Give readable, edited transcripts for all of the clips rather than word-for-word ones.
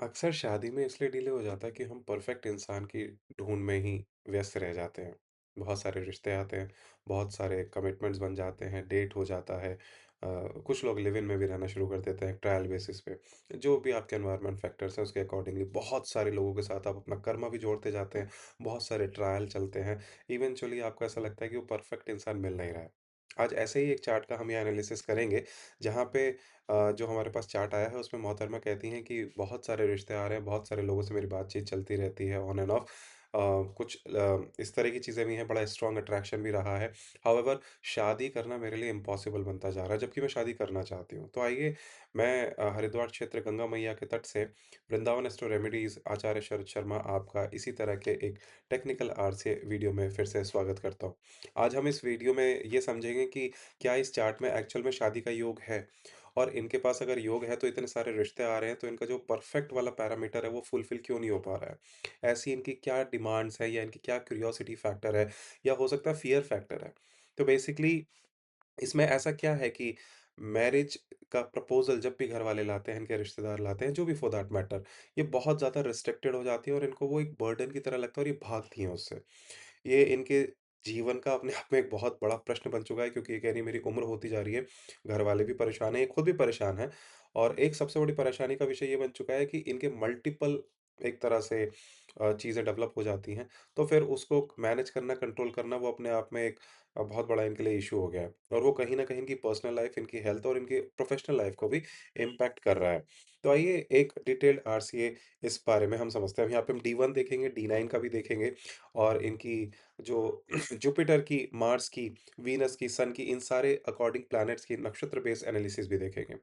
अक्सर शादी में इसलिए डिले हो जाता है कि हम परफेक्ट इंसान की ढूँढ में ही व्यस्त रह जाते हैं। बहुत सारे रिश्ते आते हैं, बहुत सारे कमिटमेंट्स बन जाते हैं, डेट हो जाता है। कुछ लोग लिव इन में भी रहना शुरू कर देते हैं ट्रायल बेसिस पे। जो भी आपके एनवायरनमेंट फैक्टर्स हैं उसके अकॉर्डिंगली बहुत सारे लोगों के साथ आप अपना कर्मा भी जोड़ते जाते हैं, बहुत सारे ट्रायल चलते हैं। इवेंचुअली आपको ऐसा लगता है कि वो परफेक्ट इंसान मिल नहीं रहा है। आज ऐसे ही एक चार्ट का हम यहाँ एनालिसिस करेंगे, जहाँ पे जो हमारे पास चार्ट आया है उसमें मोहतरमा कहती हैं कि बहुत सारे रिश्ते आ रहे हैं, बहुत सारे लोगों से मेरी बातचीत चलती रहती है ऑन एंड ऑफ। कुछ इस तरह की चीज़ें भी हैं, बड़ा स्ट्रॉन्ग अट्रैक्शन भी रहा है। हाउएवर शादी करना मेरे लिए इम्पॉसिबल बनता जा रहा है, जबकि मैं शादी करना चाहती हूँ। तो आइए मैं हरिद्वार क्षेत्र गंगा मैया के तट से वृंदावन एस्ट्रो रेमेडीज़ आचार्य शरद शर्मा आपका इसी तरह के एक टेक्निकल आवर से वीडियो में फिर से स्वागत करता हूँ। आज हम इस वीडियो में ये समझेंगे कि क्या इस चार्ट में एक्चुअल में शादी का योग है? और इनके पास अगर योग है तो इतने सारे रिश्ते आ रहे हैं, तो इनका जो परफेक्ट वाला पैरामीटर है वो फुलफिल क्यों नहीं हो पा रहा है? ऐसी इनकी क्या डिमांड्स है या इनकी क्या क्यूरियोसिटी फैक्टर है या हो सकता है फ़ियर फैक्टर है? तो बेसिकली इसमें ऐसा क्या है कि मैरिज का प्रपोज़ल जब भी घर वाले लाते हैं, इनके रिश्तेदार लाते हैं, जो भी फॉर दैट मैटर, ये बहुत ज़्यादा रिस्ट्रिक्टेड हो जाती है और इनको वो एक बर्डन की तरह लगता है और ये भागती हैं उससे। ये इनके जीवन का अपने आप में एक बहुत बड़ा प्रश्न बन चुका है, क्योंकि ये कह रही है मेरी उम्र होती जा रही है, घर वाले भी परेशान हैं, ये खुद भी परेशान हैं और एक सबसे बड़ी परेशानी का विषय ये बन चुका है कि इनके मल्टीपल एक तरह से चीज़ें डेवलप हो जाती हैं, तो फिर उसको मैनेज करना, कंट्रोल करना वो अपने आप में एक बहुत बड़ा इनके लिए इश्यू हो गया है और वो कहीं न कहीं इनकी पर्सनल लाइफ़, इनकी हेल्थ और इनकी प्रोफ़ेशनल लाइफ़ को भी इम्पैक्ट कर रहा है। तो आइए एक डिटेल्ड आरसीए इस बारे में हम समझते हैं। यहाँ पे हम डी1 देखेंगे, डी9 का भी देखेंगे और इनकी जो जुपिटर की, मार्स की, वीनस की, सन की, इन सारे अकॉर्डिंग प्लैनेट्स की नक्षत्र बेस्ड एनालिसिस भी देखेंगे।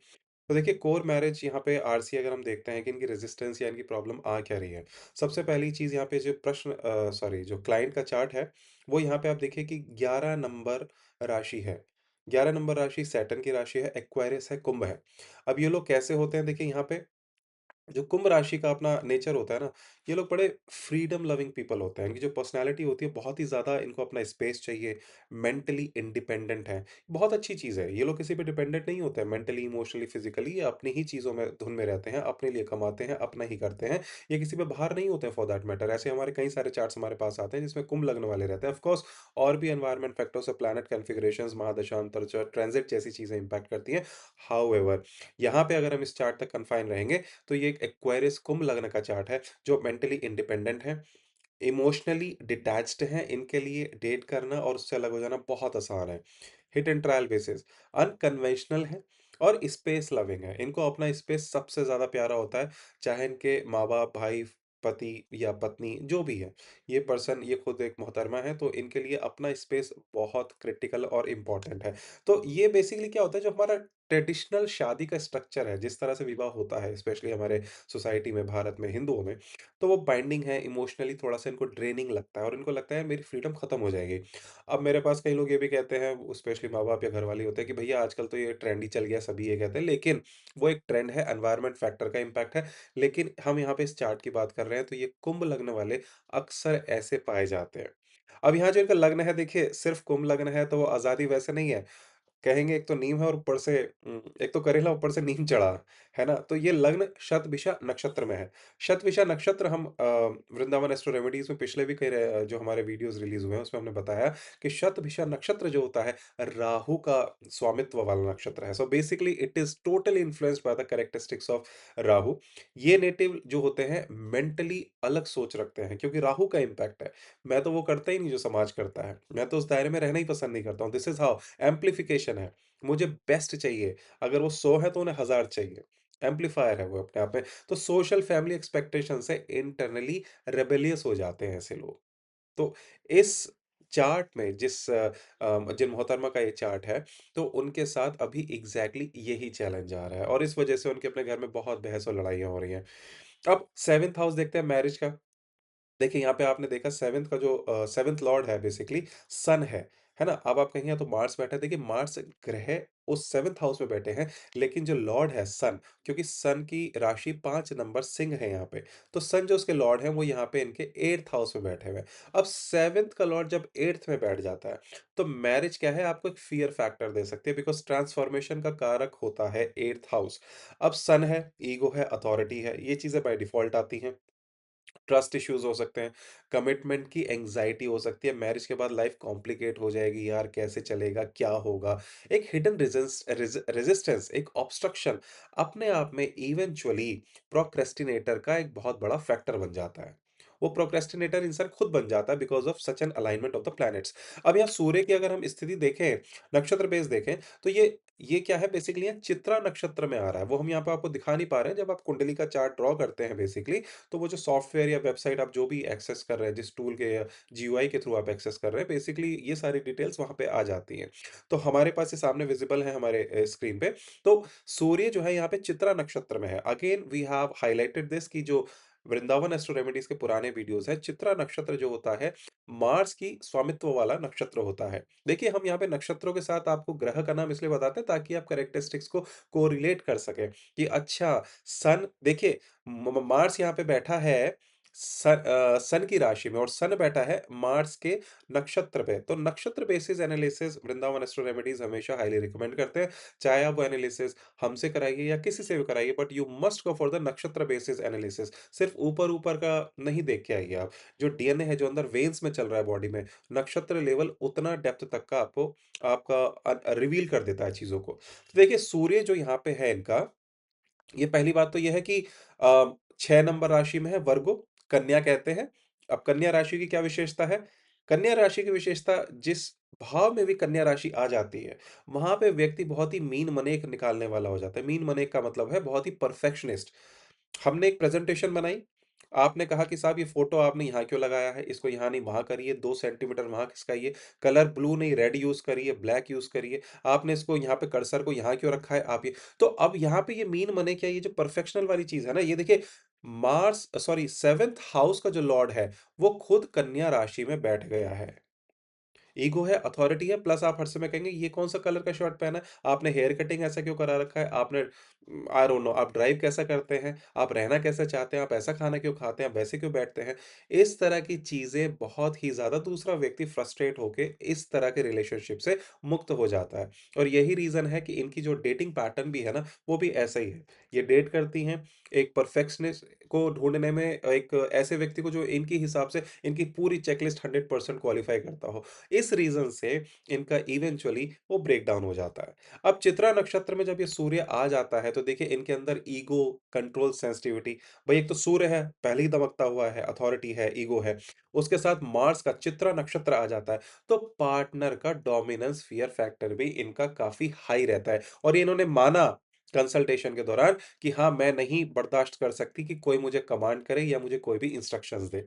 तो देखिए कोर मैरिज यहाँ पे आरसी अगर हम देखते हैं कि इनकी रेजिस्टेंस या इनकी प्रॉब्लम आ क्या रही है। सबसे पहली चीज़ यहाँ पे जो सॉरी जो क्लाइंट का चार्ट है, वो यहाँ पे आप देखिए कि 11 नंबर राशि है। 11 नंबर राशि सैटर्न की राशि है, एक्वेरियस है, कुंभ है। अब ये लोग कैसे होते हैं देखिए यहाँ पे जो कुंभ राशि का अपना नेचर होता है ना, ये लोग बड़े फ्रीडम लविंग पीपल होते हैं। इनकी जो पर्सनैलिटी होती है बहुत ही ज़्यादा इनको अपना स्पेस चाहिए, मेंटली इंडिपेंडेंट हैं। बहुत अच्छी चीज़ है, ये लोग किसी पे डिपेंडेंट नहीं होते हैं मेंटली, इमोशनली, फिज़िकली ये अपनी ही चीज़ों में धुन में रहते हैं, अपने लिए कमाते हैं, अपना ही करते हैं। ये किसी पे भार नहीं होते हैं फॉर दैट मैटर। ऐसे हमारे कई सारे चार्ट्स हमारे पास आते हैं जिसमें कुंभ लग्न वाले रहते हैं। ऑफ कोर्स और भी एनवायरनमेंट फैक्टर्स और प्लैनेट कॉन्फ़िगरेशंस, महादशा, अंतर्दशा, ट्रांज़िट जैसी चीज़ें इम्पैक्ट करती हैं। हाउएवर यहाँ पे अगर हम इस चार्ट तक कन्फ़ाइन रहेंगे तो ये एक एक्वेरियस कुंभ लग्न का चार्ट है, जो मेंटली इंडिपेंडेंट है, इमोशनली डिटैच्ड हैं, इनके लिए डेट करना और उससे अलग हो जाना बहुत आसान है। Hit and trial basis, unconventional है और स्पेस लविंग है। इनको अपना स्पेस सबसे ज़्यादा प्यारा होता है, चाहे इनके माँ-बाप, भाई, पति या पत्नी जो भी है। ये पर्सन ये खुद एक मोहतरमा है, तो इनके लिए अपना स्पेस बहुत क्रिटिकल और इम्पोर्टेंट है। तो ये बेसिकली क्या होता है, जो हमारा ट्रेडिशनल शादी का स्ट्रक्चर है, जिस तरह से विवाह होता है, स्पेशली हमारे सोसाइटी में, भारत में, हिंदुओं में, तो वो बाइंडिंग है, इमोशनली थोड़ा-सा इनको ड्रेनिंग लगता है और इनको लगता है मेरी फ्रीडम खत्म हो जाएगी। अब मेरे पास कई लोग ये भी कहते हैं, स्पेशली माँ-बाप या घरवाले होते हैं कि भैया आजकल तो ये ट्रेंड ही चल गया, सभी ये कहते हैं, लेकिन वो एक ट्रेंड है, एनवायरनमेंट फैक्टर का इम्पैक्ट है। लेकिन हम यहाँ पे इस चार्ट की बात कर रहे हैं, तो ये कुंभ लग्न वाले अक्सर ऐसे पाए जाते हैं। अब यहाँ जो इनका लग्न है देखिए, सिर्फ कुंभ लग्न है तो वो आज़ादी वैसे नहीं है। कहेंगे एक तो नीम है और ऊपर से एक तो करेला ऊपर से नीम चढ़ा, है ना? तो ये लग्न शतभिषा नक्षत्र में है। शतभिषा नक्षत्र हम वृंदावन एस्ट्रो रेमेडीज़ में पिछले भी जो हमारे वीडियोज़ रिलीज़ हुए हैं उसमें हमने बताया कि शतभिषा नक्षत्र जो होता है, राहु का स्वामित्व वाला नक्षत्र है। So basically it is totally influenced by the characteristics of Rahu. ये नेटिव जो होते हैं मेंटली अलग सोच रखते हैं, क्योंकि राहु का इम्पैक्ट है। मैं तो वो करता ही नहीं जो समाज करता है। मैं तो उस दायरे में रहना ही पसंद नहीं करता हूँ। दिस इज़ हाउ एम्प्लीफिकेशन है। मुझे बेस्ट चाहिए, अगर वो 100 है तो उन्हें 1000 चाहिए। एम्प्लीफायर है वो अपने आप में। तो सोशल फैमिली एक्सपेक्टेशन से इंटरनली रेबेलियस हो जाते हैं ऐसे लोग। तो इस चार्ट में जिन मोहतरमा का ये चार्ट है, तो उनके साथ अभी एग्ज़ैक्टली यही चैलेंज आ रहा है और इस वजह से उनके अपने घर में बहुत बहस और लड़ाइयाँ हो रही हैं। अब 7th हाउस देखते हैं मैरिज का। देखिए, यहाँ पे आपने देखा 7th का जो 7th लॉर्ड है बेसिकली सन है। है ना? अब आप कहेंगे, "यहाँ तो मार्स बैठा है।" देखिए, मार्स ग्रह उस 7th हाउस में बैठे हैं, लेकिन जो लॉर्ड है सन, क्योंकि सन की राशि 5 नंबर सिंह है यहाँ पे, तो सन जो उसके लॉर्ड हैं, वो यहाँ पे इनके 8th हाउस में बैठे हुए हैं। अब 7th का लॉर्ड जब 8th में बैठ जाता है, तो मैरिज क्या है, आपको एक फ़ियर फैक्टर दे सकती है, बिकॉज़ ट्रांसफ़ॉर्मेशन का कारक होता है 8th हाउस। अब सन है, ईगो है, अथॉरिटी है, ये चीज़ें बाय डिफ़ॉल्ट आती हैं। ट्रस्ट इश्यूज़ हो सकते हैं, कमिटमेंट की एंग्ज़ायटी हो सकती है, मैरिज के बाद लाइफ़ कॉम्प्लिकेट हो जाएगी, यार कैसे चलेगा, क्या होगा? एक हिडन रेज़िस्टेंस, एक ऑब्स्ट्रक्शन अपने आप में इवेंचुअली प्रोक्रेस्टिनेटर का एक बहुत बड़ा फैक्टर बन जाता है। वो प्रोक्रेस्टिनेटर इंसान खुद बन जाता है because of such an alignment of the planets. अब यहाँ सूर्य की अगर हम स्थिति देखें, नक्षत्र बेस देखें, तो ये क्या है, बेसिकली ये चित्रा नक्षत्र में आ रहा है। वो हम यहाँ पे आपको दिखा नहीं पा रहे हैं, जब आप कुंडली का चार्ट ड्रॉ करते हैं बेसिकली, तो वो जो सॉफ्टवेयर या वेबसाइट आप जो भी एक्सेस कर रहे हैं, जिस टूल के या जीयूआई के थ्रू आप एक्सेस कर रहे हैं, बेसिकली ये सारी डिटेल्स वहाँ पे आ जाती हैं। तो हमारे पास ये सामने विज़िबल है हमारे स्क्रीन पे। तो सूर्य जो है यहाँ पे चित्रा नक्षत्र में है। Again we have highlighted this कि जो वृंदावन एस्ट्रो रेमेडीज़ के पुराने वीडियोज़ हैं, चित्रा नक्षत्र जो होता है, मार्स की स्वामित्व वाला नक्षत्र होता है। देखिए, हम यहाँ पे नक्षत्रों के साथ आपको ग्रह का नाम इसलिए बताते हैं ताकि आप कैरेक्टरिस्टिक्स को कोरिलेट कर सकें कि अच्छा, सन देखिए, मार्स यहाँ पे बैठा है सन की राशि में, और सन बैठा है मार्स के नक्षत्र पे। तो नक्षत्र basis analysis Vrindavan astro remedies हमेशा हाईली रिकमेंड करते हैं। चाहे आप वो एनालिसिस हमसे कराइए या किसी से भी कराइए, but you must go for the नक्षत्र बेसिस एनालिसिस। सिर्फ ऊपर ऊपर का नहीं देख के आइए आप। जो डीएनए है, जो अंदर वेन्स में चल रहा है बॉडी में, नक्षत्र लेवल उतना डेप्थ तक का आपको आपका रिवील कर देता है चीजों को। तो देखिए, सूर्य जो यहाँ पे है इनका, ये पहली बात तो ये है कि 6 नंबर राशि में है वर्गो, कन्या कहते हैं। अब कन्या राशि की क्या विशेषता है? कन्या राशि की विशेषता, जिस भाव में भी कन्या राशि आ जाती है, वहाँ पे व्यक्ति बहुत ही मीन-मनेक निकालने वाला हो जाता है। मीन-मनेक का मतलब है बहुत ही परफेक्शनिस्ट। हमने एक प्रेज़ेंटेशन बनाई, आपने कहा कि साहब ये फ़ोटो आपने यहाँ क्यों लगाया है? इसको यहाँ नहीं वहाँ करिए, 2 सेंटीमीटर वहाँ खिसकाइए, कलर ब्लू नहीं रेड यूज़ करिए, ब्लैक यूज़ करिए, आपने इसको यहाँ पे कर्सर को यहाँ क्यों रखा है? आप ये तो अब यहाँ पे ये मीन मने क्या, ये जो परफेक्शनल वाली चीज़ है ना, ये देखिए, मार्स सॉरी 7th हाउस का जो लॉर्ड है, वो खुद कन्या राशि में बैठ गया है। ईगो है, अथॉरिटी है, प्लस आप हर समय कहेंगे ये कौन-सा कलर का शर्ट पहना है? आपने हेयर कटिंग ऐसा क्यों करा रखा है? आपने आई डोंट नो, आप ड्राइव कैसा करते हैं? आप रहना कैसे चाहते हैं? आप ऐसा खाना क्यों खाते हैं? आप वैसे क्यों बैठते हैं? इस तरह की चीज़ें बहुत ही ज़्यादा दूसरा व्यक्ति फ्रस्ट्रेट होके इस तरह के रिलेशनशिप से मुक्त हो जाता है। और यही रीज़न है कि इनकी जो डेटिंग पैटर्न भी है ना, वो भी ऐसा ही है। ये डेट करती हैं, एक परफेक्शनिस्ट को ढूँढने में, एक ऐसे व्यक्ति को जो इनके हिसाब से इनकी पूरी चेकलिस्ट 100% क्वालीफाई करता हो। इस रीज़न से इनका इवेंचुअली वो ब्रेक डाउन हो जाता है। अब चित्रा नक्षत्र में जब ये सूर्य आ जाता है, तो देखिए इनके अंदर ईगो, कंट्रोल, सेंसिटिविटी, भई एक तो सूर्य है, पहले ही दमकता हुआ है, अथॉरिटी है, ईगो है। उसके साथ मार्स का चित्रा नक्षत्र आ जाता है, तो पार्टनर का डोमिनेंस फ़ियर फैक्टर भी इनका काफ़ी हाई रहता है, और ये इन्होंने माना कंसल्टेशन के दौरान कि हाँ, मैं नहीं बर्दाश्त कर सकती कि कोई मुझे कमांड करे या मुझे कोई भी इंस्ट्रक्शंस दे।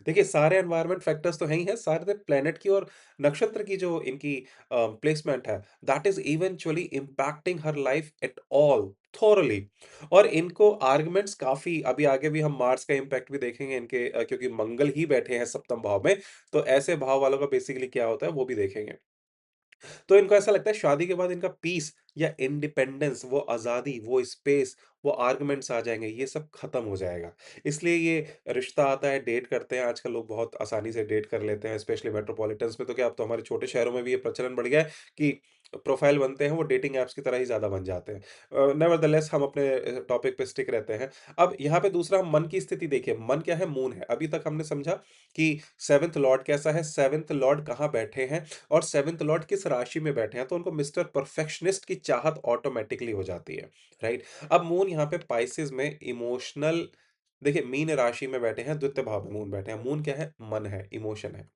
देखिए, सारे एनवायरनमेंट फैक्टर्स तो हैं ही हैं, सारे प्लैनेट की और नक्षत्र की जो इनकी प्लेसमेंट है, that is eventually impacting her life at all thoroughly. और इनको आर्गुमेंट्स काफ़ी, अभी आगे भी हम मार्स का इम्पैक्ट भी देखेंगे इनके, क्योंकि मंगल ही बैठे हैं सप्तम भाव में, तो ऐसे भाव वालों का बेसिकली क्या होता है, वो भी देखेंगे। तो इनको ऐसा लगता है शादी के बाद इनका पीस या इंडिपेंडेंस, वो आज़ादी, वो स्पेस, वो आर्गुमेंट्स आ जाएँगे, ये सब खत्म हो जाएगा। इसलिए ये रिश्ता आता है, डेट करते हैं, आजकल लोग बहुत आसानी से डेट कर लेते हैं, स्पेशली मेट्रोपॉलिटन्स में, तो क्या अब तो हमारे छोटे शहरों में भी ये प्रचलन बढ़ गया है कि प्रोफाइल बनते हैं, वो डेटिंग ऐप्स की तरह ही ज़्यादा बन जाते हैं। नेवरदलेस हम अपने टॉपिक पे स्टिक रहते हैं। अब यहाँ पे दूसरा हम मन की स्थिति देखिए, मन क्या है? मून है। अभी तक हमने समझा कि 7th लॉर्ड कैसा है, 7th लॉर्ड कहाँ बैठे हैं और 7th लॉर्ड किस राशि में बैठे हैं, तो उनको मिस्टर परफेक्शनिस्ट की चाहत ऑटोमैटिकली हो जाती है, राइट? अब मून यहाँ पे पाइसेस में इमोशनल, देखिए मीन राशि में बैठे हैं, द्वितीय भाव में मून बैठे हैं। मून क्या है? मन है, इमोशन है।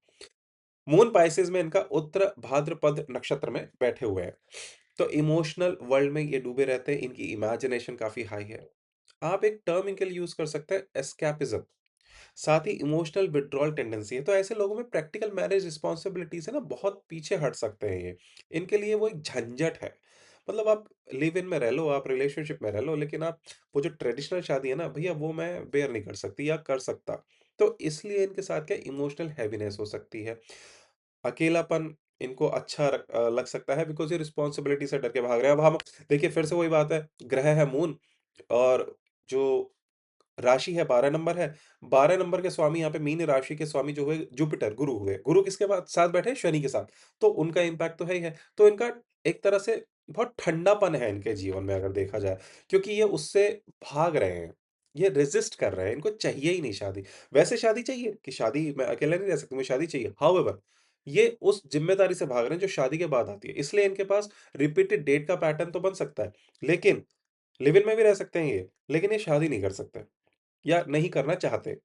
मून पाइसेस में इनका उत्तर भाद्रपद नक्षत्र में बैठे हुए हैं। तो इमोशनल वर्ल्ड में ये डूबे रहते हैं, इनकी इमेजिनेशन काफ़ी हाई है। आप एक टर्म इनके लिए यूज़ कर सकते हैं, एस्केपिज़्म। साथ ही इमोशनल विथड्रॉल टेंडेंसी है, तो ऐसे लोगों में प्रैक्टिकल मैरिज रिस्पॉन्सिबिलिटी से ना बहुत पीछे हट सकते हैं ये। इनके लिए वो एक झंझट है। मतलब आप लिव इन में रह लो, आप रिलेशनशिप में रह लो, लेकिन आप वो जो ट्रेडिशनल शादी है ना भैया, वो मैं बेयर नहीं कर सकती या कर सकता। तो इसलिए इनके साथ क्या इमोशनल हैवीनेस हो सकती है। अकेलापन, इनको अच्छा लग सकता है बिकॉज़ ये रिस्पॉन्सिबिलिटी से डर के भाग रहे हैं। अब हम देखिए फिर से वही बात है, ग्रह है मून और जो राशि है 12 नंबर है, 12 नंबर के स्वामी यहाँ पे मीन राशि के स्वामी जो हुए जुपिटर, गुरु हुए। गुरु किसके साथ बैठे हैं? शनि के साथ। तो उनका इम्पैक्ट तो है ही है। तो इनका एक तरह से बहुत ठंडापन है इनके जीवन में अगर देखा जाए, क्योंकि ये उससे भाग रहे हैं। ये रेज़िस्ट कर रहे हैं, इनको चाहिए ही नहीं शादी। वैसे शादी चाहिए कि शादी मैं अकेला नहीं रह सकता, मुझे शादी चाहिए। हाउएवर ये उस ज़िम्मेदारी से भाग रहे हैं जो शादी के बाद आती है। इसलिए इनके पास रिपीटेड डेट का पैटर्न तो बन सकता है, लेकिन लिव इन में भी रह सकते हैं ये, लेकिन ये शादी नहीं कर सकते। या नहीं करना चाहते।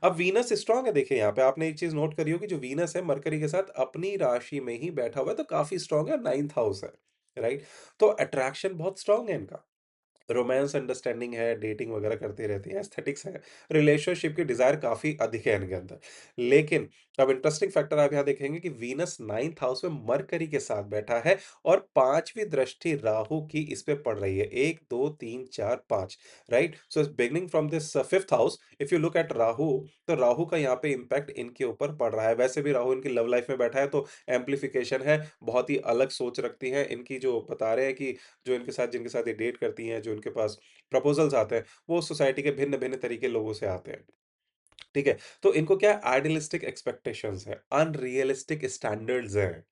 अब वीनस स्ट्रॉन्ग है देखिए यहाँ पे आपने एक चीज़ नोट करी होगी जो वीनस है मरकरी के साथ अपनी राशि में ही बैठा हुआ है तो काफ़ी स्ट्रॉन्ग है 9th हाउस है, राइट? तो अट्रैक्शन बहुत स्ट्रॉन्ग है इनका। रोमांस अंडरस्टैंडिंग है, डेटिंग वगैरह करते रहते हैं, एस्थेटिक्स है, रिलेशनशिप की डिज़ायर काफ़ी अधिक है इनके अंदर। लेकिन अब इंटरेस्टिंग फैक्टर आप यहाँ देखेंगे कि वीनस 9th हाउस में मरकरी के साथ बैठा है और 5वीं दृष्टि राहु की इस पे पड़ रही है। 1, 2, 3, 4, 5 right? So it's beginning from this 5th house if you look at Rahu, तो राहु का यहाँ पे इम्पैक्ट इनके ऊपर पड़ रहा है। वैसे भी राहु इनकी लव लाइफ में बैठा है तो एम्प्लीफिकेशन है, बहुत ही अलग सोच रखती हैं। इनकी जो बता रहे हैं कि जो इनके साथ जिनके साथ ये डेट करती हैं, जो इनके पास प्रपोज़ल्स आते हैं, वो सोसाइटी के भिन्न-भिन्न तरीके लोगों से आते हैं। ठीक है? तो इनको क्या है आइडियलिस्टिक एक्सपेक्टेशंस है, अनरियलिस्टिक स्टैंडर्ड्स हैं।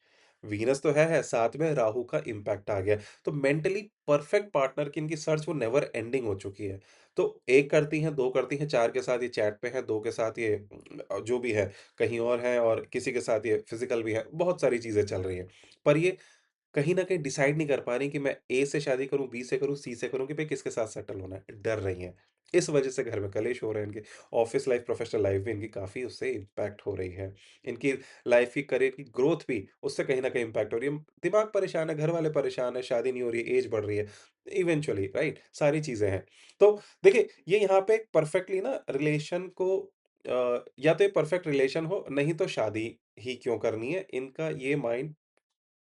वीनस तो है, साथ में राहु का इम्पैक्ट आ गया। तो मेंटली परफेक्ट पार्टनर की इनकी सर्च वो नेवर एंडिंग हो चुकी है। तो 1 करती हैं, 2 करती हैं, 4 के साथ ये चैट पे हैं, 2 के साथ ये जो भी है कहीं और हैं और किसी के साथ ये फिज़िकल भी है, बहुत सारी चीज़ें चल रही हैं। पर ये कहीं न कहीं डिसाइड नहीं कर पा रही कि मैं ए से शादी करूँ, बी से करूँ, सी से करूँ कि भई किसके साथ सेटल होना है, डर रही हैं। इस वजह से घर में कलेश हो रहे हैं इनके, ऑफ़िस लाइफ़, प्रोफ़ेशनल लाइफ़ भी इनकी काफ़ी उससे इम्पैक्ट हो रही है। इनकी लाइफ़ की करियर की ग्रोथ भी उससे कहीं न कहीं इम्पैक्ट हो रही है। दिमाग परेशान है, घर वाले परेशान हैं, शादी नहीं हो रही है, ऐज बढ़ रही है, इवेंचुअली राइट? सारी चीज़ें हैं। तो देखिए, ये यहाँ पे परफ़ेक्टली ना रिलेशन को या तो ये परफ़ेक्ट रिलेशन हो, नहीं तो शादी ही क्यों करनी है, इनका ये माइंड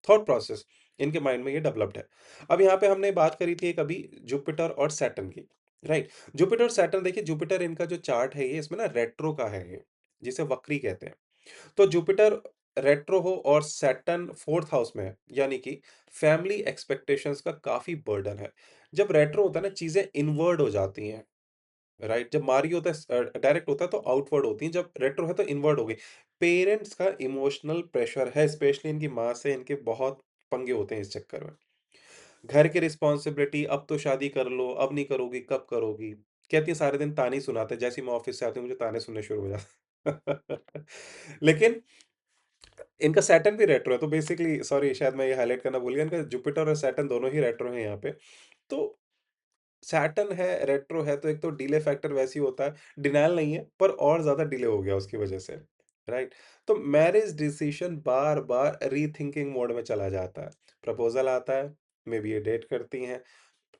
थॉट प्रोसेस इनके माइंड में ये डेवलप्ड है। अब यहाँ पे हमने बात करी थी एक अभी जुपिटर और सैटर्न की, राइट? जुपिटर और सैटर्न देखिए जुपिटर इनका जो चार्ट है ये इसमें ना रेट्रो का है ये, जिसे वक्री कहते हैं। तो जुपिटर रेट्रो हो और सैटर्न 4th हाउस में है, यानी कि फैमिली एक्सपेक्टेशंस का काफ़ी बर्डन है। जब रेट्रो होता है ना चीज़ें इनवर्ड हो जाती हैं। राइट जब मारी होता है डायरेक्ट होता है तो आउटवर्ड होती है जब रेट्रो है तो इनवर्ड हो गई पेरेंट्स का इमोशनल प्रेशर है स्पेशली इनकी माँ से इनके बहुत पंगे होते हैं इस चक्कर में घर की रिस्पॉन्सिबिलिटी अब तो शादी कर लो अब नहीं करोगी कब करोगी कहती है सारे दिन ताने ही सुनाते जैसे ही मैं ऑफिस से आती हूँ मुझे ताने सुनने शुरू हो जाते लेकिन इनका सैटर्न भी रेट्रो है तो बेसिकली सॉरी शायद मैं ये हाईलाइट करना भूल गया इनका जुपिटर और सैटर्न दोनों ही रेट्रो हैं यहाँ पे तो सैटर्न है, रेट्रो है, तो एक तो डिले फैक्टर वैसे ही होता है, डिनायल नहीं है, पर और ज़्यादा डिले हो गया उसकी वजह से, राइट? तो मैरिज डिसीज़न बार-बार रीथिंकिंग मोड में चला जाता है। प्रपोज़ल आता है, मेबी ये डेट करती हैं,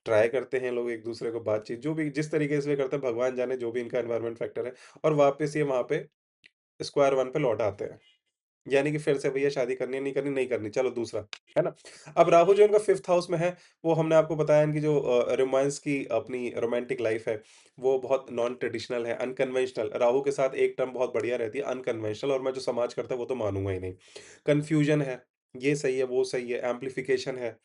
ट्राई करते हैं लोग एक-दूसरे को बातचीत जो भी जिस तरीके से करते हैं भगवान जाने जो भी इनका एनवायरनमेंट फैक्टर है और वापस ये वहाँ पे स्क्वायर वन पे लौट आते हैं। यानी कि फिर से भैया शादी करनी है, नहीं करनी, नहीं करनी, चलो दूसरा, है ना? अब राहु जो इनका 5th हाउस में है, वो हमने आपको बताया इनकी जो रोमांस की अपनी रोमांटिक लाइफ़ है, वो बहुत नॉन ट्रेडिशनल है, अनकन्वेंशनल। राहु के साथ एक टर्म बहुत बढ़िया रहती है, अनकन्वेंशनल और मैं जो समाज करता है, वो तो मानूँगा ही नहीं। कन्फ्यूजन है, ये सही है, वो सही है, एम्प्लीफिकेशन है,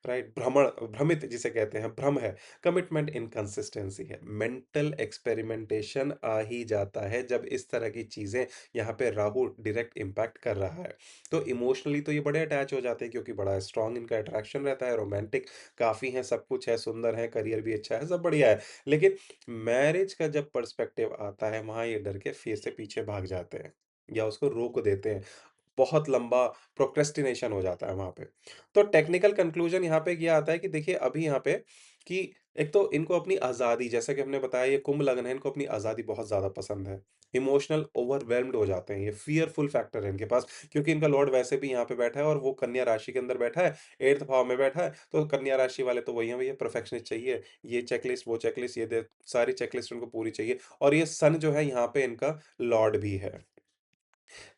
राइट? भ्रमित जिसे कहते हैं, भ्रम है, कमिटमेंट इनकंसिस्टेंसी है, मेंटल एक्सपेरिमेंटेशन आ ही जाता है, जब इस तरह की चीज़ें यहाँ पे राहु डायरेक्ट इम्पैक्ट कर रहा है। तो इमोशनली तो ये बड़े अटैच हो जाते हैं क्योंकि बड़ा स्ट्रॉन्ग इनका अट्रैक्शन रहता है, रोमांटिक काफ़ी हैं, सब कुछ है, सुंदर हैं, करियर भी अच्छा है, सब बढ़िया है। लेकिन मैरिज का जब पर्सपेक्टिव आता है, वहाँ ये डर के फिर से पीछे भाग जाते हैं या उसको रोक देते हैं। बहुत लंबा प्रोक्रेस्टिनेशन हो जाता है वहाँ पे। तो टेक्निकल कंक्लूजन यहाँ पे ये आता है कि देखिए अभी यहाँ पे कि एक तो इनको अपनी आज़ादी जैसा कि हमने बताया ये कुंभ लग्न है, इनको अपनी आज़ादी बहुत ज़्यादा पसंद है। इमोशनल ओवरवेल्म्ड हो जाते हैं ये, फ़ियरफुल फैक्टर है इनके पास क्योंकि इनका लॉर्ड वैसे भी यहाँ पे बैठा है और वो कन्या राशि के अंदर बैठा है, 8th भाव में बैठा है, तो कन्या राशि वाले तो वही हैं भैया परफेक्शनिस्ट चाहिए, ये चेकलिस्ट, वो चेकलिस्ट, ये दे सारी चेकलिस्ट उनको पूरी चाहिए और ये सन जो है यहाँ पे इनका लॉर्ड भी है।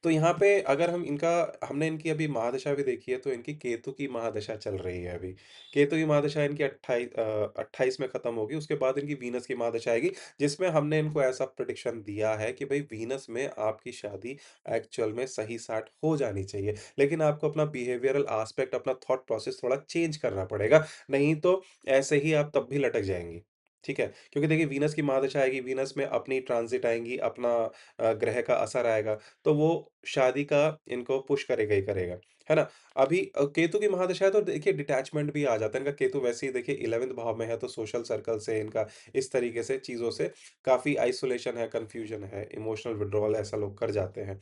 तो यहाँ पे अगर हम इनका हमने इनकी अभी महादशा भी देखी है, तो इनकी केतु की महादशा चल रही है अभी। केतु की महादशा इनकी 28 में खत्म होगी, उसके बाद इनकी वीनस की महादशा आएगी, जिसमें हमने इनको ऐसा प्रेडिक्शन दिया है कि भई वीनस में आपकी शादी एक्चुअल में सही-साट हो जानी चाहिए। लेकिन आपको अपना बिहेवियरल एस्पेक्ट, अपना थॉट प्रोसेस थोड़ा चेंज करना पड़ेगा, नहीं तो ऐसे ही आप तब भी लटक जाएँगी। ठीक है? क्योंकि देखिए वीनस की महादशा आएगी, वीनस में अपनी ट्रांज़िट आएँगी, अपना ग्रह का असर आएगा, तो वो शादी का इनको पुश करेगा ही करेगा, है ना? अभी केतु की महादशा है तो देखिए डिटैचमेंट भी आ जाता है, इनका केतु वैसे ही देखिए 11th भाव में है तो सोशल सर्कल से इनका इस तरीके से चीज़ों से काफ़ी आइसोलेशन है, कन्फ्यूजन है, इमोशनल विथड्रॉवल ऐसा लोग कर जाते हैं।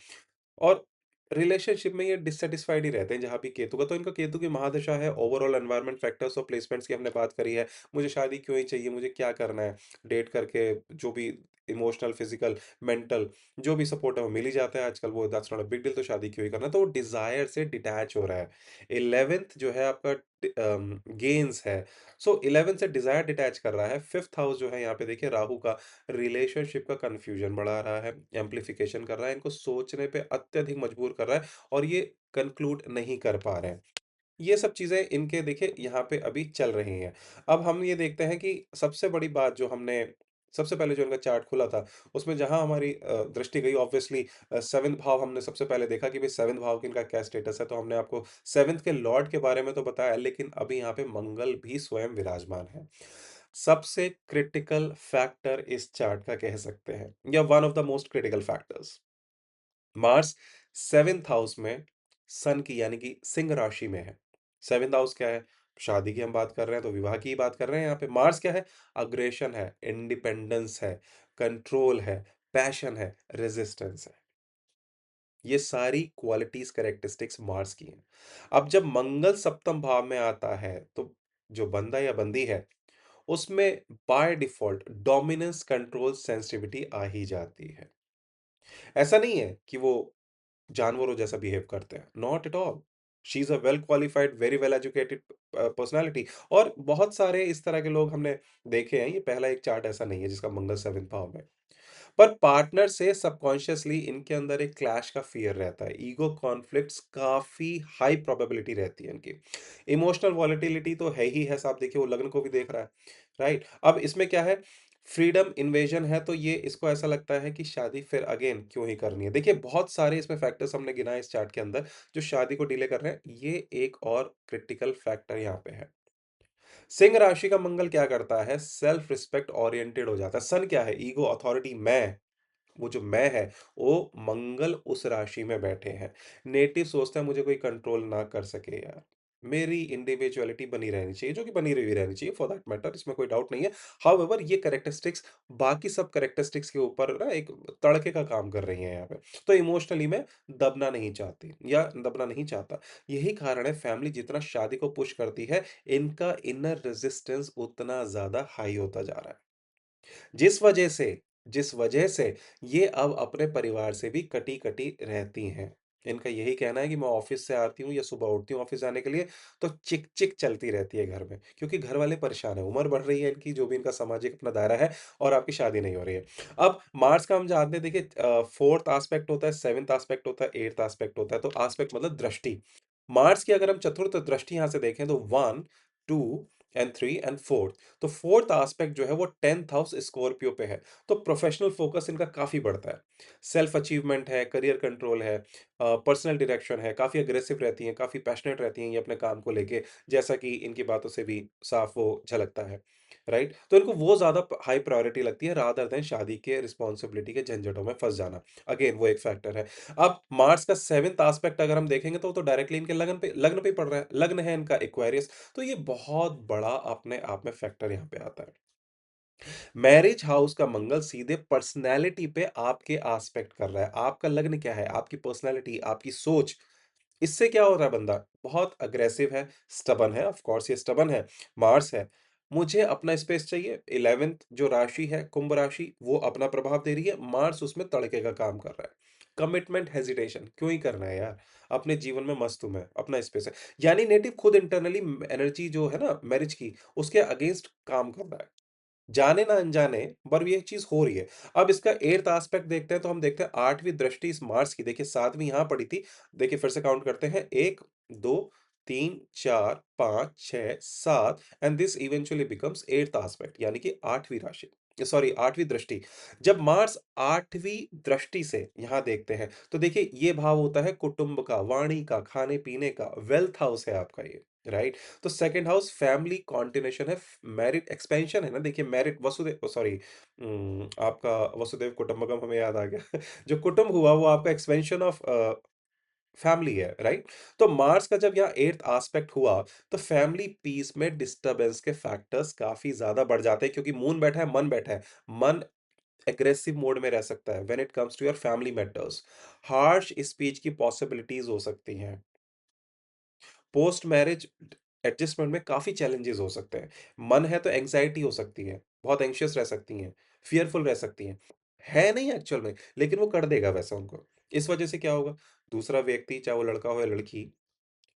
और रिलेशनशिप में ये डिससैटिस्फाइड ही रहते हैं जहाँ भी केतु का तो इनका केतु की महादशा है, ओवरऑल एनवायरनमेंट फैक्टर्स और प्लेसमेंट्स की हमने बात करी है। मुझे शादी क्यों ही चाहिए, मुझे क्या करना है? डेट करके जो भी इमोशनल, फिजिकल, मेंटल जो भी सपोर्ट है वो मिल ही जाता है आजकल, वो that's not a big deal, तो शादी क्यों ही करना है? तो वो डिज़ायर से डिटैच हो रहा है। 11th जो है आपका गेन्स है। सो 11th से डिज़ायर डिटैच कर रहा है। 5th हाउस जो है यहाँ पे देखिए राहु का रिलेशनशिप का कन्फ्यूजन बढ़ा रहा है, एम्प्लीफिकेशन कर रहा है, इनको सोचने पे अत्यधिक मजबूर कर रहा है और ये कंक्लूड नहीं कर पा रहे हैं। ये सब चीज़ें इनके देखिए यहाँ पे अभी चल रही हैं। अब हम ये देखते हैं कि सबसे बड़ी बात जो हमने सबसे पहले जो इनका चार्ट खुला था, उसमें जहाँ हमारी दृष्टि गई ऑब्वियसली 7th भाव हमने सबसे पहले देखा कि भई 7th भाव की इनका क्या स्टेटस है, तो हमने आपको 7th के लॉर्ड के बारे में तो बताया, लेकिन अभी यहाँ पे मंगल भी स्वयं विराजमान है। सबसे क्रिटिकल फैक्टर इस चार्ट का कह सकते हैं या one of the most critical factors. Mars 7th house में सन की यानी कि सिंह राशि में है। 7th हाउस क्या है? शादी की हम बात कर रहे हैं तो विवाह की ही बात कर रहे हैं यहाँ पे। मार्स क्या है? अग्रेशन है, इंडिपेंडेंस है, कंट्रोल है, पैशन है, रेजिस्टेंस है। ये सारी क्वालिटीज कैरेक्टरिस्टिक्स मार्स की हैं। अब जब मंगल सप्तम भाव में आता है तो जो बंदा या बंदी है उसमें by default dominance, control, sensitivity आ ही जाती है। ऐसा नहीं है कि वो जानवरों जैसा बिहेव करते हैं, not at all. She is a well qualified, very well educated personality और बहुत सारे इस तरह के लोग हमने देखे हैं, ये पहला एक चार्ट ऐसा नहीं है जिसका मंगल 7th भाव में। पर पार्टनर से सबकॉन्शियसली इनके अंदर एक क्लैश का फ़ियर रहता है, ईगो कॉन्फ्लिक्ट्स काफ़ी हाई प्रोबेबिलिटी रहती है इनकी। इमोशनल वॉलेटिलिटी तो है ही है, साहब देखिए वो लग्न को भी देख रहा है, राइट? अब इसमें क्या है, फ्रीडम इन्वेजन है तो ये इसको ऐसा लगता है कि शादी फिर अगेन क्यों ही करनी है। देखिए बहुत सारे इसमें फैक्टर्स हमने गिनाए इस चार्ट के अंदर, जो शादी को डिले कर रहे हैं, ये एक और क्रिटिकल फैक्टर यहाँ पे है। सिंह राशि का मंगल क्या करता है, सेल्फ रिस्पेक्ट ओरिएंटेड हो जाता है। सन क्या है? ईगो, अथॉरिटी, मैं। वो जो मैं है, वो मंगल उस राशि में बैठे हैं। नेटिव सोचता है मुझे कोई कंट्रोल ना कर सके यार। मेरी इंडिविडुअलिटी बनी रहनी चाहिए, जो कि बनी हुई रहनी चाहिए फॉर दैट मैटर, इसमें कोई डाउट नहीं है। हाउएवर ये कैरेक्टरिस्टिक्स बाकी सब कैरेक्टरिस्टिक्स के ऊपर ना एक तड़के का काम कर रही हैं यहाँ पे। तो इमोशनली मैं दबना नहीं चाहती या दबना नहीं चाहता। यही कारण है फैमिली जितना शादी को पुश करती है, इनका इनर रेजिस्टेंस उतना ज़्यादा हाई होता जा रहा है। जिस वजह से ये अब अपने परिवार से भी कटी-कटी रहती हैं। इनका यही कहना है कि मैं ऑफ़िस से आती हूँ या सुबह उठती हूँ ऑफ़िस जाने के लिए, तो चिक-चिक चलती रहती है घर में, क्योंकि घर वाले परेशान हैं। उम्र बढ़ रही है इनकी, जो भी इनका सामाजिक अपना दायरा है और आपकी शादी नहीं हो रही है। अब मार्स का हम जानते हैं देखिए 4th एस्पेक्ट होता है, 7th एस्पेक्ट होता है, 8th एस्पेक्ट होता है, तो एस्पेक्ट मतलब दृष्टि। मार्स की अगर हम चतुर्थ दृष्टि यहाँ से देखें तो 1, 2 एंड 3 एंड 4th, तो 4th एस्पेक्ट जो है वो 10th हाउस स्कॉर्पियो पे है, तो प्रोफेशनल फोकस इनका काफ़ी बढ़ता है। सेल्फ अचीवमेंट है, करियर कंट्रोल है, पर्सनल डायरेक्शन है, काफ़ी अग्रेसिव रहती हैं, काफ़ी पैशनेट रहती हैं ये अपने काम को लेके, जैसा कि इनकी बातों से भी साफ वो झलकता है, राइट? तो इनको वो ज़्यादा हाई प्रायोरिटी लगती है रादर देन शादी के रिस्पॉन्सिबिलिटी के झंझटों में फँस जाना। अगेन वो एक फैक्टर है। अब मार्स का 7th एस्पेक्ट अगर हम देखेंगे तो वो तो डायरेक्टली इनके लग्न पे ही पड़ रहा है। लग्न है इनका एक्वेरियस, तो ये बहुत बड़ा अपने आप में फैक्टर यहाँ पे आता है। मैरिज हाउस का मंगल सीधे पर्सनैलिटी पे आपके एस्पेक्ट कर रहा है। आपका लग्न क्या है? आपकी पर्सनैलिटी, आपकी सोच, इससे क्या हो रहा है बंदा? बहुत अग्रेसिव है, स्टबर्न है, ऑफ कोर्स ये स्टबर्न है, मार्स है। मुझे अपना स्पेस चाहिए, 11th जो राशि है, कुंभ राशि, वो अपना प्रभाव दे रही है, मार्स उसमें तड़के का काम कर रहा है। कमिटमेंट हेजिटेशन, क्यों ही करना है यार? अपने जीवन में मस्त हूँ मैं, अपना स्पेस है। यानी नेटिव खुद इंटरनली एनर्जी जो है ना मैरिज की, उसके अगेंस्ट काम कर रहा है। जाने ना अनजाने पर ये चीज़ हो रही है। अब इसका 8th एस्पेक्ट देखते हैं तो हम देखते हैं 8वीं दृष्टि इस मार्स की देखिए 7वीं यहाँ पड़ी थी। देखिए फिर से काउंट करते हैं 1, 2, 3, 4, 5, 6, 7 and this eventually becomes 8th aspect यानी कि 8वीं राशि सॉरी 8वीं दृष्टि। जब मार्स 8वीं दृष्टि से यहाँ देखते हैं तो देखिए ये भाव होता है कुटुंब का, वाणी का, खाने-पीने का, वेल्थ हाउस है आपका ये, राइट? तो सेकंड हाउस फैमिली कंटिन्यूएशन है, मैरिड एक्सपेंशन है ना देखिए मैरिड वसुदेव सॉरी आपका वसुदेव कुटुंबकम हमें याद आ गया। जो कुटुंब हुआ वो आपका एक्सपेंशन ऑफ फैमिली है, राइट? तो मार्स का जब यहाँ 8th एस्पेक्ट हुआ, तो फैमिली पीस में डिस्टर्बेंस के फैक्टर्स काफ़ी ज़्यादा बढ़ जाते हैं क्योंकि मून बैठा है, मन बैठा है। मन एग्रेसिव मोड में रह सकता है when it comes to your family matters. Harsh speech की पॉसिबिलिटीज़ हो सकती हैं। पोस्ट मैरिज एडजस्टमेंट में काफ़ी चैलेंजेस हो सकते हैं। मन है तो एंग्ज़ायटी हो सकती है, बहुत एंग्ज़ियस रह सकती हैं, फ़ियरफुल रह सकती हैं। है नहीं एक्चुअल में, लेकिन वो कर देगा वैसा उनको। इस वजह से क्या होगा, दूसरा व्यक्ति चाहे वो लड़का हो या लड़की,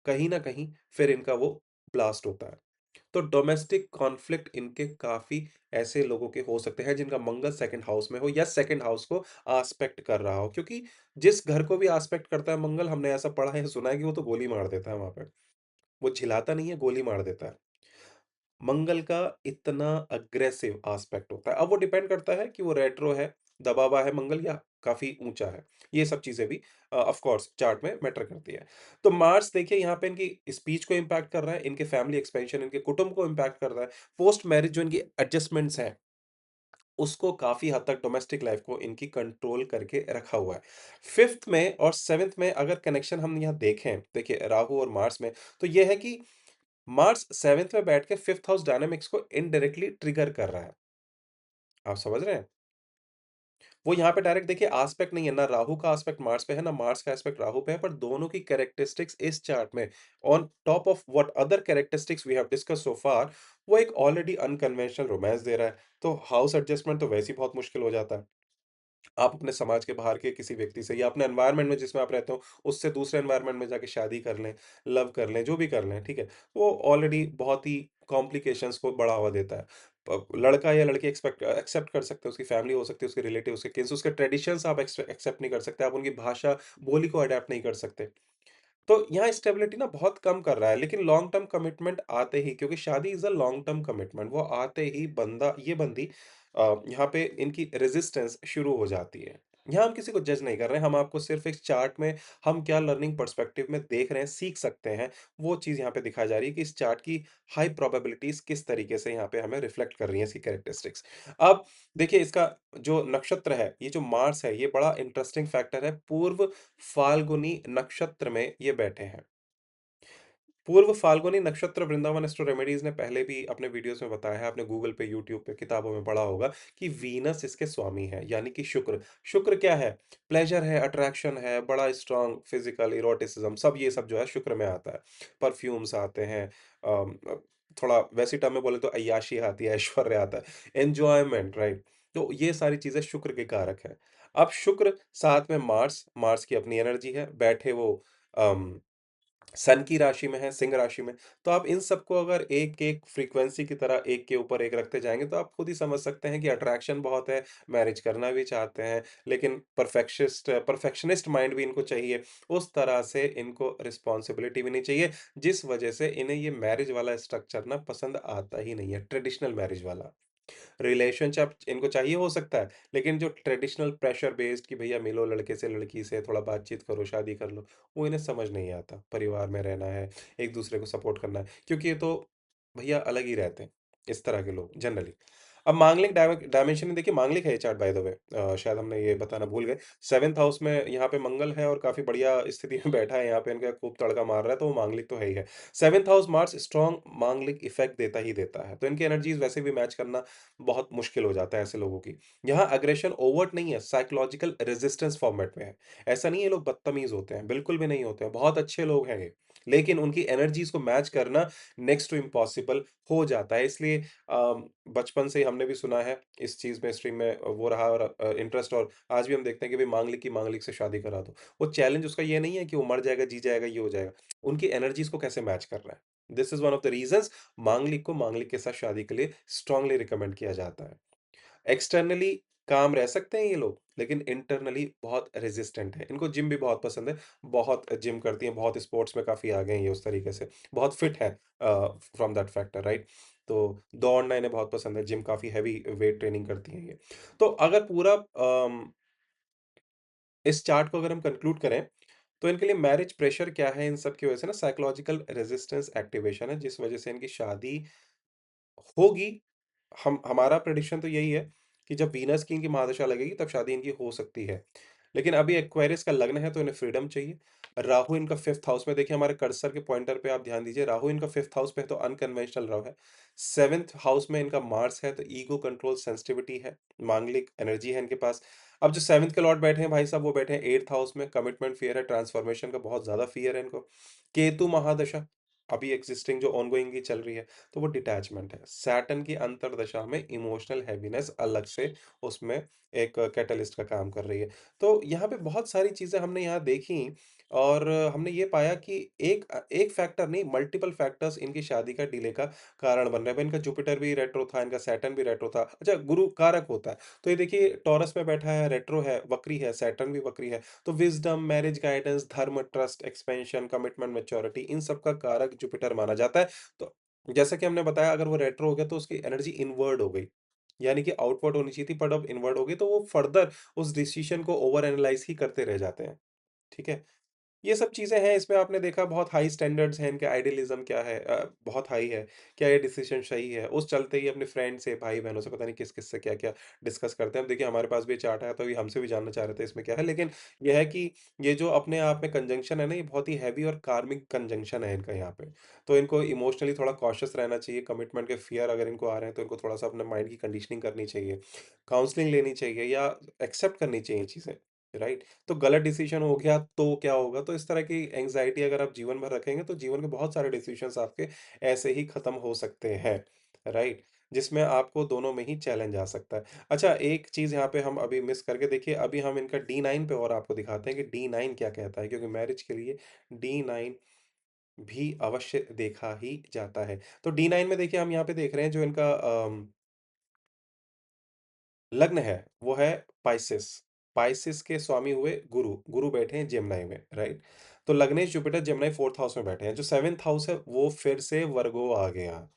कहीं न कहीं फिर इनका वो ब्लास्ट होता है। तो डोमेस्टिक कॉन्फ्लिक्ट इनके काफ़ी ऐसे लोगों के हो सकते हैं जिनका मंगल सेकंड हाउस में हो या सेकंड हाउस को आस्पेक्ट कर रहा हो क्योंकि जिस घर को भी आस्पेक्ट करता है मंगल हमने ऐसा पढ़ा है, सुना है कि वो तो गोली मार देता है वहाँ पे। वो चिल्लाता नहीं है, गोली मार देता है। मंगल का इतना अग्रेसिव एस्पेक्ट होता है। अब वो डिपेंड करता है कि वो रेट्रो है, दबा हुआ है मंगल या काफ़ी ऊँचा है। ये सब चीज़ें भी ऑफ़ कोर्स चार्ट में मैटर करती है। तो मार्स देखिए यहाँ पे इनकी स्पीच को इम्पैक्ट कर रहा है, इनके फैमिली एक्सपेंशन, इनके कुटुंब को इम्पैक्ट कर रहा है। पोस्ट मैरिज जो इनकी एडजस्टमेंट्स हैं, उसको काफ़ी हद तक डोमेस्टिक लाइफ़ को इनकी कंट्रोल करके रखा हुआ है। 5th में और 7th में अगर कनेक्शन हम यहाँ देखें, देखिए राहु और मार्स में, तो ये है कि मार्स 7th में बैठ के 5th हाउस डायनामिक्स को इनडायरेक्टली ट्रिगर कर रहा है। आप समझ रहे हैं? वो यहाँ पे डायरेक्ट देखिए एस्पेक्ट नहीं है, ना राहु का एस्पेक्ट मार्स पे है, ना मार्स का एस्पेक्ट राहु पे है, पर दोनों की कैरेक्टरिस्टिक्स इस चार्ट में on top of what other characteristics we have discussed so far, वो एक ऑलरेडी अनकन्वेंशनल रोमांस दे रहा है। तो हाउस एडजस्टमेंट तो वैसे ही बहुत मुश्किल हो जाता है। आप अपने समाज के बाहर के किसी व्यक्ति से या अपने एनवायरनमेंट में जिसमें आप रहते हो, उससे दूसरे एनवायरनमेंट में जाके शादी कर लें, लव कर लें, जो भी कर लें, ठीक है? वो ऑलरेडी बहुत ही कॉम्प्लिकेशंस को बढ़ावा देता है। लड़का या लड़की एक्सेप्ट कर सकते हैं, उसकी फैमिली हो सकती है, उसके रिलेटिव, उसके किन्स, उसके ट्रेडिशंस आप एक्सेप्ट नहीं कर सकते, आप उनकी भाषा, बोली को अडॉप्ट नहीं कर सकते। तो यहाँ स्टेबिलिटी ना बहुत कम कर रहा है, लेकिन लॉन्ग टर्म कमिटमेंट आते ही क्योंकि शादी is a long term commitment, वो आते ही बंदी यहाँ पे इनकी रेजिस्टेंस शुरू हो जाती है। यहाँ हम किसी को जज नहीं कर रहे हैं, हम आपको सिर्फ़ इस चार्ट में हम क्या लर्निंग पर्सपेक्टिव में देख रहे हैं, सीख सकते हैं, वो चीज़ यहाँ पे दिखाई जा रही है कि इस चार्ट की हाई प्रोबेबिलिटीज़ किस तरीके से यहाँ पे हमें रिफ्लेक्ट कर रही हैं इसकी कैरेक्टरिस्टिक्स। अब देखिए इसका जो नक्षत्र है, ये जो मार्स है, ये बड़ा इंटरेस्टिंग फैक्टर है, पूर्व फाल्गुनी नक्षत्र में ये बैठे हैं। पूर्व फाल्गुनी नक्षत्र वृंदावन एस्ट्रो रेमेडीज़ ने पहले भी अपने वीडियोज़ में बताया है, आपने गूगल पे, यूट्यूब पे, किताबों में पढ़ा होगा कि वीनस इसके स्वामी हैं, यानी कि शुक्र। शुक्र क्या है? प्लेज़र है, अट्रैक्शन है, बड़ा स्ट्रॉन्ग फिज़िकल इरोटिसिज़्म सब ये सब जो है शुक्र में आता है। परफ्यूम्स आते हैं थोड़ा वैसी टर्म में बोले तो अय्याशी आती है, ऐश्वर्य आता है, एन्जॉयमेंट राइट? तो ये सारी चीज़ें शुक्र के कारक हैं। अब शुक्र साथ में मार्स, मार्स की अपनी एनर्जी है, बैठे वो अम सन की राशि में है, सिंह राशि में, तो आप इन सबको अगर एक-एक फ्रीक्वेंसी की तरह एक के ऊपर एक रखते जाएँगे, तो आप खुद ही समझ सकते हैं कि अट्रैक्शन बहुत है, मैरिज करना भी चाहते हैं, लेकिन परफेक्शनिस्ट माइंड भी इनको चाहिए। उस तरह से इनको रिस्पॉन्सिबिलिटी भी नहीं चाहिए, जिस वजह से इन्हें ये मैरिज वाला स्ट्रक्चर ना पसंद आता ही नहीं है, ट्रेडिशनल मैरिज वाला। रिलेशनशिप इनको चाहिए हो सकता है, लेकिन जो ट्रेडिशनल प्रेशर बेस्ड कि भैया मिलो लड़के से लड़की से थोड़ा बातचीत करो, शादी कर लो, वो इन्हें समझ नहीं आता। परिवार में रहना है, एक-दूसरे को सपोर्ट करना है, क्योंकि ये तो भैया अलग ही रहते हैं, इस तरह के लोग जनरली। अब मांगलिक डायमेंशन में देखिए मांगलिक है ये चार्ट बाय द वे शायद हमने ये बताना भूल गए। 7th हाउस में यहाँ पे मंगल है और काफ़ी बढ़िया स्थिति में बैठा है यहाँ पे इनका खूब तड़का मार रहा है, तो वो मांगलिक तो है ही है। 7th हाउस मार्स स्ट्रॉन्ग मांगलिक इफ़ेक्ट देता ही देता है, तो इनकी एनर्जीज़ वैसे भी मैच करना बहुत मुश्किल हो जाता है ऐसे लोगों की। यहाँ एग्रेशन ओवर्ट नहीं है, साइकोलॉजिकल रेजिस्टेंस फॉर्मेट में है। ऐसा नहीं है ये लोग बदतमीज़ होते हैं, बिल्कुल भी नहीं होते हैं, बहुत अच्छे लोग हैं ये। लेकिन उनकी एनर्जीज़ को मैच करना नेक्स्ट टू इम्पॉसिबल हो जाता है। इसलिए बचपन से ही हमने भी सुना है इस चीज़ में स्ट्रीम में वो रहा और इंटरेस्ट और आज भी हम देखते हैं कि भई मांगलिक की मांगलिक से शादी करा दो। वो चैलेंज उसका ये नहीं है कि वो मर जाएगा, जी जाएगा, ये हो जाएगा। उनकी एनर्जीज़ को कैसे मैच कर रहा है। This is one of the reasons मांगलिक को मांगलिक के साथ शादी के लिए स्ट्रांगली रिकमेंड किया जाता है। एक्सटर्नली काम रह सकते हैं ये लोग, लेकिन इंटरनली बहुत रेज़िस्टेंट हैं। इनको जिम भी बहुत पसंद है, बहुत जिम करती हैं, बहुत स्पोर्ट्स में काफ़ी आगे हैं ये उस तरीके से, बहुत फिट हैं फ्रॉम दैट फैक्टर राइट? तो दौड़ना इन्हें बहुत पसंद है, जिम काफ़ी हेवी वेट ट्रेनिंग करती हैं ये। तो अगर पूरा इस चार्ट को अगर हम कंक्लूड करें, तो इनके लिए मैरिज प्रेशर क्या है इन सब की वजह से ना साइकोलॉजिकल रेज़िस्टेंस एक्टिवेशन है, जिस वजह से इनकी शादी होगी। हम हमारा प्रेडिक्शन तो यही है कि जब वीनस की इनकी महादशा लगेगी तब शादी इनकी हो सकती है। लेकिन अभी एक्वेरियस का लग्न है तो इन्हें फ्रीडम चाहिए। राहु इनका 5th हाउस में देखिए हमारे कर्सर के पॉइंटर पे आप ध्यान दीजिए राहु इनका 5th हाउस में है तो अनकन्वेंशनल राहु है। 7th हाउस में इनका मार्स है तो ईगो कंट्रोल सेंसिटिविटी है, मांगलिक एनर्जी है इनके पास। अब जो 7th के लॉर्ड बैठे हैं भाई साहब वो बैठे हैं 8th हाउस में, कमिटमेंट फियर है, ट्रांसफॉर्मेशन का बहुत ज़्यादा फियर है इनको। केतु महादशा अभी एक्जिस्टिंग जो ऑनगोइंग की चल रही है तो वो डिटैचमेंट है। सैटर्न की अंतर्दशा में इमोशनल हैवीनेस अलग से उसमें एक कैटलिस्ट का काम कर रही है। तो यहाँ पे बहुत सारी चीज़ें हमने यहाँ देखी और हमने ये पाया कि एक फैक्टर नहीं मल्टीपल फैक्टर्स इनकी शादी का डिले का कारण बन रहे हैं। अब इनका जुपिटर भी रेट्रो था, इनका सैटर्न भी रेट्रो था। अच्छा गुरु कारक होता है। तो ये देखिए टॉरस में बैठा है, रेट्रो है, वक्री है, सैटर्न भी वक्री है। तो विज़डम, मैरिज गाइडेंस, धर्म, ट्रस्ट, एक्सपेंशन, कमिटमेंट, मैच्योरिटी इन सब का कारक जुपिटर माना जाता है। तो जैसा कि हमने बताया अगर वो रेट्रो हो गया तो उसकी एनर्जी इनवर्ड हो गई। यानी कि आउटवर्ड होनी चाहिए थी बट अब इनवर्ड हो गई तो वो फर्दर उस डिसीजन को ओवर एनालाइज़ ही करते रह जाते हैं। ठीक है? ये सब चीज़ें हैं, इसमें आपने देखा बहुत हाई स्टैंडर्ड्स हैं, इनके आइडियलिज़्म क्या है बहुत हाई है। क्या ये डिसीज़न सही है? उस चलते ही अपने फ्रेंड से, भाई-बहनों से पता नहीं किस-किस से क्या-क्या डिस्कस करते हैं। अब देखिए हमारे पास भी ये चार्ट आया तो अभी हमसे भी जानना चाह रहे थे इसमें क्या है। लेकिन ये है कि ये जो अपने आप में कंजंक्शन है ना, ये बहुत ही हेवी और कार्मिक कंजंक्शन है इनका यहाँ पे। तो इनको इमोशनली थोड़ा कॉशियस रहना चाहिए, कमिटमेंट के फ़ियर अगर इनको आ रहे हैं तो इनको थोड़ा-सा अपने माइंड की कंडीशनिंग करनी चाहिए। काउंसलिंग लेनी चाहिए या एक्सेप्ट करनी चाहिए चीज़ें, राइट? तो गलत डिसीजन हो गया तो क्या होगा? तो इस तरह की एंग्ज़ायटी अगर आप जीवन भर रखेंगे तो जीवन के बहुत सारे डिसीजंस आपके ऐसे ही खत्म हो सकते हैं, राइट? जिसमें आपको दोनों में ही चैलेंज आ सकता है। अच्छा एक चीज़ यहाँ पे हम अभी मिस करके देखिए अभी हम इनका डी9 पे और आपको दिखाते हैं कि डी9 क्या कहता है क्योंकि मैरिज के लिए डी9 भी अवश्य देखा ही जाता है। तो डी9 में देखिए हम यहाँ पे देख रहे हैं जो इनका लग्न है, वो है पाइसेस। पाइसेस के स्वामी हुए गुरु, गुरु बैठे हैं जेमिनी में, राइट? तो लग्नेश जुपिटर जेमिनी 4th हाउस में बैठे हैं। जो 7th हाउस है, वो फिर से वर्गो आ गया।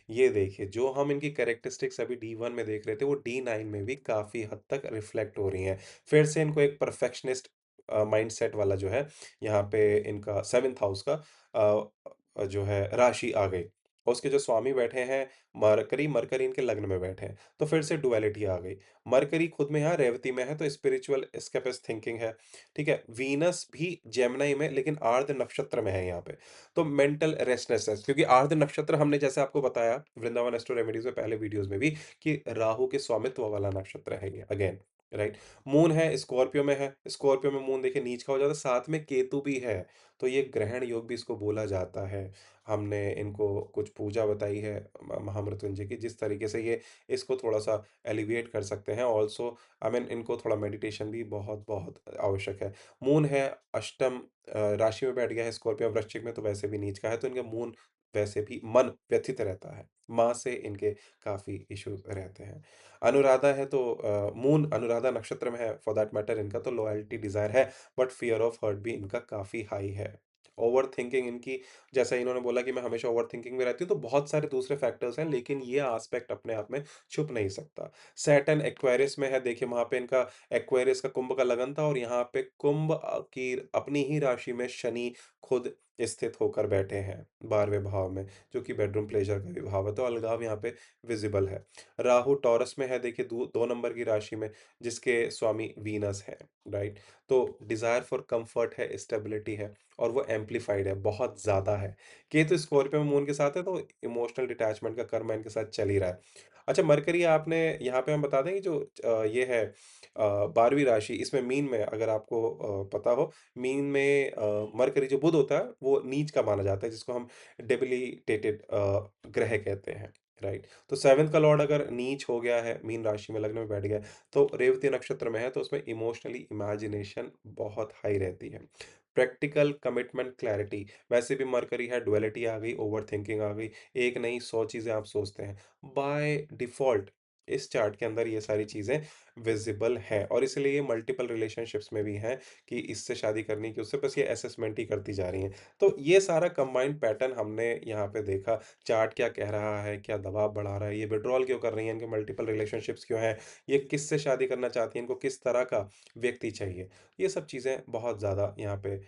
ये देखिए, जो हम इनकी कैरेक्टरिस्टिक्स अभी डी1 में देख रहे थे, वो डी9 में भी काफ़ी हद तक रिफ्लेक्ट हो रही हैं। फिर से इनको एक परफेक्शनिस्ट माइंडसेट वाला जो है, यहाँ पे इनका 7th हाउस का जो है राशि आ गई। और उसके जो स्वामी बैठे हैं मरकरी, मरकरी इनके लग्न में बैठे हैं। तो फिर से डुअलिटी आ गई। मरकरी खुद में यहाँ रेवती में है तो स्पिरिचुअल एस्केपिस्ट थिंकिंग है, ठीक है? वीनस भी जेमिनी में लेकिन आर्द्र नक्षत्र में है यहाँ पे। तो मेंटल रेस्टलेसनेस क्योंकि आर्द्र नक्षत्र हमने जैसे आपको बताया वृंदावन एस्ट्रो रेमेडीज़ में पहले वीडियोज़ में भी कि राहु के स्वामित्व वाला नक्षत्र है ये अगेन, राइट? मून है स्कॉर्पियो में है, स्कॉर्पियो में मून देखिए नीच का हो जाता है, साथ में केतु भी है। तो ये ग्रहण योग भी इसको बोला जाता है। हमने इनको कुछ पूजा बताई है महामृत्युंजय की जिस तरीके से ये इसको थोड़ा-सा एलिविएट कर सकते हैं। ऑल्सो आई मीन इनको थोड़ा मेडिटेशन भी बहुत-बहुत आवश्यक है। मून है अष्टम राशि में बैठ गया है स्कॉर्पियो वृश्चिक में तो वैसे भी नीच का है तो इनका मून वैसे भी मन व्यथित रहता है। माँ से इनके काफ़ी इश्यूज़ रहते हैं। अनुराधा है तो मून अनुराधा नक्षत्र में है फॉर दैट मैटर इनका तो लॉयल्टी डिज़ायर है बट फियर ऑफ हर्ट भी इनका काफ़ी हाई है। ओवरथिंकिंग इनकी जैसा इन्होंने बोला कि मैं हमेशा ओवरथिंकिंग में रहती हूँ, तो बहुत सारे दूसरे फैक्टर्स हैं, लेकिन ये एस्पेक्ट अपने आप में छुप नहीं सकता। सैटर्न एक्वेरियस में है, देखिए वहाँ पे इनका एक्वेरियस का कुंभ का लगन था और यहाँ पे कुंभ की अपनी ही राशि में शनि खुद स्थित होकर बैठे हैं, 12वें भाव में, जो कि बेडरूम प्लेज़र का भी भाव है, तो अलगाव यहाँ पे विज़िबल है। राहु टॉरस में है, देखिए 2 नंबर की राशि में, जिसके स्वामी वीनस है, राइट? तो डिज़ायर फॉर कम्फर्ट है, स्टेबिलिटी है। और वो एम्प्लीफाइड है, बहुत ज़्यादा है। केतु स्कॉर्पियो में मून के साथ है तो इमोशनल डिटैचमेंट का कर्म इनके साथ चल ही रहा है। अच्छा मरकरी आपने यहाँ पे हम बता दें कि जो ये है 12वीं राशि इसमें मीन में अगर आपको पता हो मीन में मरकरी जो बुध होता है वो नीच का माना जाता है जिसको हम डेबिलिटेटेड ग्रह कहते हैं, राइट? तो 7th का लॉर्ड अगर नीच हो गया है, मीन राशि में लग्न में बैठ गया है, तो रेवती नक्षत्र में है तो उसमें इमोशनली इमेजिनेशन बहुत हाई रहती है। प्रैक्टिकल कमिटमेंट क्लैरिटी वैसे भी मरकरी है, डुअलिटी आ गई, ओवरथिंकिंग आ गई, एक नहीं 100 चीज़ें आप सोचते हैं। बाय डिफ़ॉल्ट इस चार्ट के अंदर ये सारी चीज़ें विज़िबल हैं और इसलिए ये मल्टीपल रिलेशनशिप्स में भी हैं कि इससे शादी करनी कि उससे बस ये असेसमेंट ही करती जा रही हैं। तो ये सारा कंबाइंड पैटर्न हमने यहाँ पे देखा, चार्ट क्या कह रहा है, क्या दबाव बढ़ा रहा है, ये विथड्रॉल क्यों कर रही हैं, इनके मल्टीपल रिलेशनशिप्स क्यों हैं, ये किससे शादी करना चाहती हैं, इनको किस तरह का व्यक्ति चाहिए। ये सब चीज़ें बहुत ज़्यादा यहाँ पे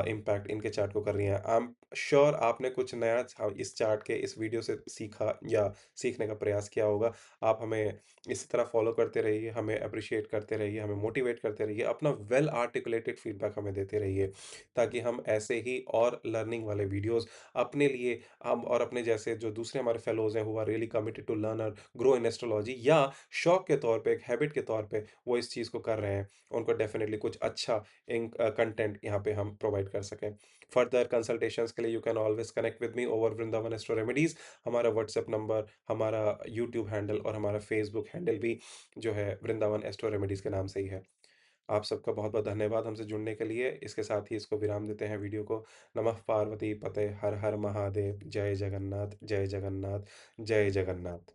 इम्पैक्ट इनके चार्ट को कर रही हैं। आई एम श्योर आपने कुछ नया इस चार्ट के इस वीडियो से सीखा या सीखने का प्रयास किया होगा। आप हमें इसी तरह फॉलो करते रहिए, हमें एप्रिशिएट करते रहिए, हमें मोटिवेट करते रहिए, अपना वेल आर्टिकुलेटेड फीडबैक हमें देते रहिए, ताकि हम ऐसे ही और लर्निंग वाले वीडियोज़ अपने लिए हम और अपने जैसे जो दूसरे हमारे फेलोज़ हैं, who are really committed to learn और ग्रो इन एस्ट्रोलॉजी या शौक के तौर पे, एक हैबिट के तौर पे वो इस चीज़ को कर रहे हैं, उनको डेफ़िनिटली कुछ अच्छा कंटेंट यहाँ पे हम प्रोवाइड कर सकें। फर्दर कंसल्टेशंस के लिए you can always connect with me over Vrindavan astro remedies. हमारा व्हाट्सएप नंबर, हमारा यूट्यूब हैंडल और हमारा फेसबुक हैंडल भी जो है वृंदावन एस्ट्रो रेमेडीज़ के नाम से ही है। आप सबका बहुत-बहुत धन्यवाद हमसे जुड़ने के लिए। इसके साथ ही इसको विराम देते हैं वीडियो को। नमः पार्वती पते हर हर महादेव। जय जगन्नाथ, जय जगन्नाथ, जय जगन्नाथ।